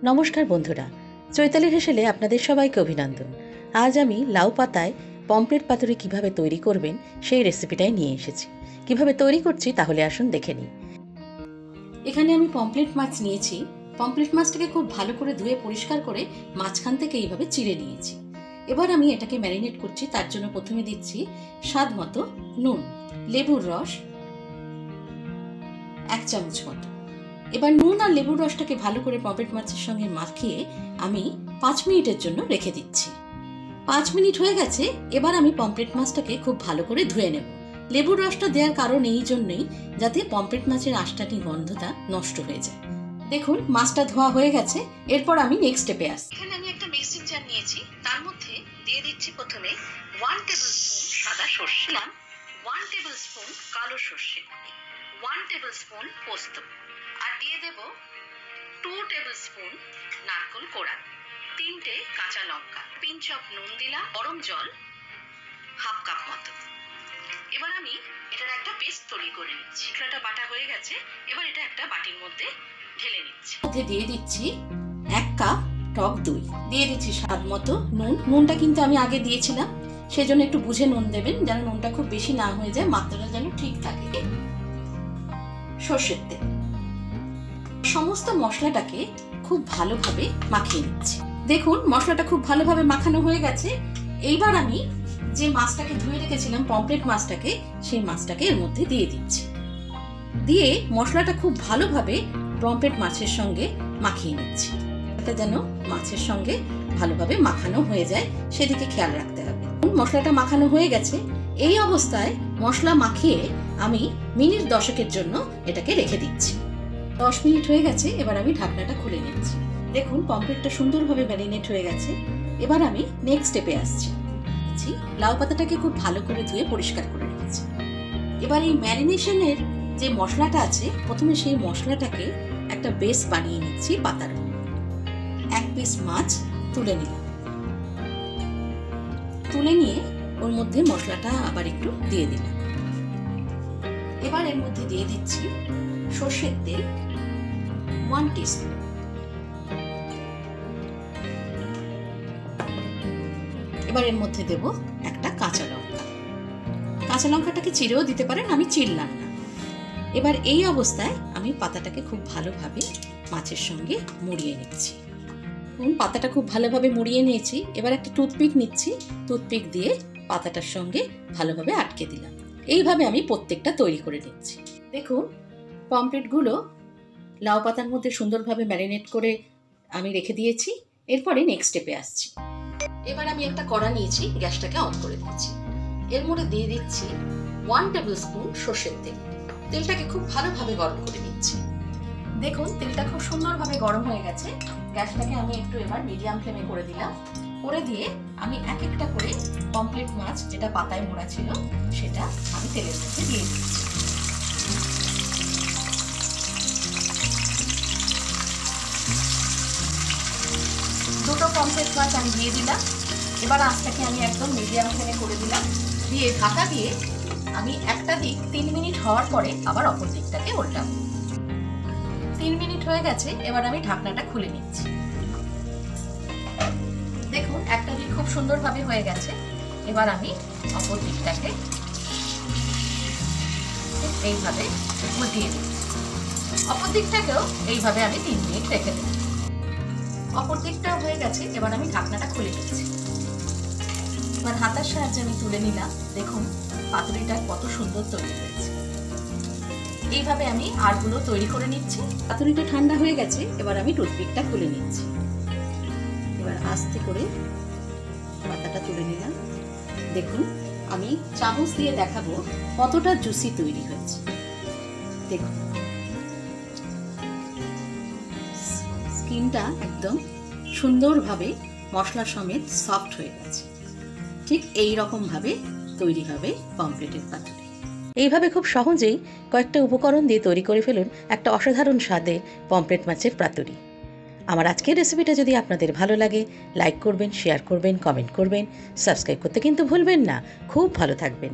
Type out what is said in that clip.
নমস্কার বন্ধুরা, চৈতালি হেসেলে আপনাদের সবাইকে অভিনন্দন। আজ আমি লাউ পাতায় পমফ্রেট পাতুরি কিভাবে তৈরি করবেন সেই রেসিপিটাই নিয়ে এসেছি। কিভাবে তৈরি করছি তাহলে আসুন দেখে নিই। এখানে আমি পমফ্রেট মাছ নিয়েছি। পমফ্রেট মাছটাকে খুব ভালো করে ধুয়ে পরিষ্কার করে মাঝখান থেকে এইভাবে চিড়ে নিয়েছি। এবার আমি এটাকে ম্যারিনেট করছি। তার জন্য প্রথমে দিচ্ছি স্বাদ মতো নুন, লেবুর রস 1 চামচ মতো। এবার নুন আর লেবুর রসটাকে ভালো করে পমফ্রেট মাছের সঙ্গে মাখিয়ে আমি 5 মিনিটের জন্য রেখে দিচ্ছি। 5 মিনিট হয়ে গেছে। এবার আমি পমফ্রেট মাছটাকে খুব ভালো করে ধুয়ে নেব। লেবুর রসটা দেওয়ার কারণ এই জন্যই যাতে পমফ্রেট মাছের আঁশটানি গন্ধটা নষ্ট হয়ে যায়। দেখুন মাছটা ধোয়া হয়ে গেছে। এরপর আমি নেক্সট স্টেপে আসছি। এখানে আমি একটা মিক্সিং জার নিয়েছি। তার মধ্যে দিয়ে দিচ্ছি প্রথমে 1 টেবিলস্পুন সাদা সর্ষে, 1 টেবিলস্পুন কালো সর্ষে, 1 টেবিলস্পুন পোস্ত, আর দিয়ে দেব 2 টেবিলস্পুন নারকেল কোড়া, 3টে কাঁচা লঙ্কা, পিঞ্চ অফ নুন দিলাম, গরম জল 1/2 কাপ মতো। এবার আমি এটার একটা পেস্ট তৈরি করে নিচ্ছি। এটা বাটা হয়ে গেছে। এবার এটা একটা বাটির মধ্যে ঢেলে নিচ্ছি। মধ্যে দিয়ে দিচ্ছি 1 কাপ টক দই, দিয়ে দিচ্ছি স্বাদ মতো নুন। নুনটা কিন্তু আমি আগে দিয়েছিলাম, সেজন্য একটু বুঝে নুন দেবেন, যেন নুনটা খুব বেশি না হয়ে যায়, মাত্রাটা যেন ঠিক থাকে। সর্ষের তেল, সমস্ত মশলাটাকে খুব ভালোভাবে মাখিয়ে নিচ্ছি। দেখুন মশলাটা খুব ভালোভাবে মাখানো হয়ে গেছে। এইবার আমি যে মাছটাকে ধুয়ে রেখেছিলাম, পমফ্রেট মাছটাকে, সেই মাছটাকে এর মধ্যে দিয়ে দিচ্ছি। দিয়ে মশলাটা খুব ভালোভাবে পমফ্রেট মাছের সঙ্গে মাখিয়ে নিচ্ছি। এটা যেন মাছের সঙ্গে ভালোভাবে মাখানো হয়ে যায় সেদিকে খেয়াল রাখতে হবে। মশলাটা মাখানো হয়ে গেছে। এই অবস্থায় মশলা মাখিয়ে আমি মিনিট 10 জন্য এটাকে রেখে দিচ্ছি। 10 মিনিট হয়ে গেছে। এবার আমি ঢাকনাটা খুলে নিচ্ছি। দেখুন পমফ্রেটটা সুন্দরভাবে ম্যারিনেট হয়ে গেছে। এবার আমি নেক্সট স্টেপে আসছি। লাউ পাতাটাকে খুব ভালো করে ধুয়ে পরিষ্কার করে রেখেছি। এবার এই ম্যারিনেশনের যে মশলাটা আছে, প্রথমে সেই মশলাটাকে একটা বেস বানিয়ে নিচ্ছি পাতার। 1 পিস মাছ তুলে নিলাম। তুলে নিয়ে ওর মধ্যে মশলাটা আবার একটু দিয়ে দিলাম। এবার এর মধ্যে দিয়ে দিচ্ছি সর্ষের তেল 1 টিস্পুন, এবার এর মধ্যে দেব একটা কাঁচা লঙ্কা। কাঁচা লঙ্কাটাকে চিড়েও দিতে পারেন, আমি চিড়লাম না। এবার এই অবস্থায় আমি পাতাটাকে খুব ভালোভাবে মাছের সঙ্গে মুড়িয়ে নিচ্ছি। পাতাটা খুব ভালোভাবে মুড়িয়ে নিয়েছি। এবার একটা টুথপিক নিচ্ছি, টুথপিক দিয়ে পাতাটার সঙ্গে ভালোভাবে আটকে দিলাম। এইভাবে আমি প্রত্যেকটা তৈরি করে নিচ্ছি। দেখুন পমফ্রেটগুলো লাউ পাতার মধ্যে সুন্দরভাবে ম্যারিনেট করে আমি রেখে দিয়েছি। এরপরে নেক্সট স্টেপে আসছি। এবার আমি একটা কড়া নিয়েছি, গ্যাসটাকে অন করে দিচ্ছি। এর মধ্যে দিয়ে দিচ্ছি 1 টেবিলস্পুন সর্ষের তেল। তেলটাকে খুব ভালোভাবে গরম করে নিচ্ছি। দেখুন তেলটা খুব সুন্দরভাবে গরম হয়ে গেছে। গ্যাসটাকে আমি একটু এবার মিডিয়াম ফ্লেমে করে দিলাম। করে দিয়ে আমি এক একটা করে পমফ্রেট মাছ যেটা পাতায় মোড়া ছিল সেটা আমি তেলের মধ্যে দিয়ে দিচ্ছি। দুটো পমফ্রেট মাছ আমি দিয়ে দিলাম। এবার আঁচটাকে আমি একদম মিডিয়াম ফ্লেমে করে দিলাম। দিয়ে ঢাকা দিয়ে আমি একটা দিক 3 মিনিট হওয়ার পরে আবার অপর দিকটাকে উল্টাবো। 3 মিনিট হয়ে গেছে। এবার আমি ঢাকনাটা খুলে নিচ্ছি। দেখুন একটা দিক খুব সুন্দরভাবে হয়ে গেছে। এবার আমি অপর দিকটাকে এইভাবে উল্টিয়ে দিচ্ছি। অপর দিকটাকেও এইভাবে আমি 3 মিনিট রেখে দেব। অপর দিকটাও হয়ে গেছে। এবার আমি ঢাকনাটা খুলে নিচ্ছি। এবার হাতার সাহায্যে আমি তুলে নিলাম। দেখুন পাতুরিটা কত সুন্দর তৈরি হয়েছে। এইভাবে আমি আরগুলো তৈরি করে নিচ্ছি। পাতুরিটা ঠান্ডা হয়ে গেছে। এবার আমি টুথপিকটা খুলে নিচ্ছি। এবার আস্তে করে পাতাটা তুলে নিলাম। দেখুন আমি চামচ দিয়ে দেখাবো কতটা জুসি তৈরি হয়েছে। দেখুন স্কিনটা একদম সুন্দরভাবে মশলা সমেত সফট হয়ে গেছে। ঠিক এই রকম ভাবে তৈরি হবে পমফ্রেটের পাতুরি। এইভাবে খুব সহজেই কয়েকটা উপকরণ দিয়ে তৈরি করে ফেলুন একটা অসাধারণ স্বাদের পমফ্রেট মাছের পাতুরি। আমার আজকের রেসিপিটা যদি আপনাদের ভালো লাগে লাইক করবেন, শেয়ার করবেন, কমেন্ট করবেন, সাবস্ক্রাইব করতে কিন্তু ভুলবেন না। খুব ভালো থাকবেন।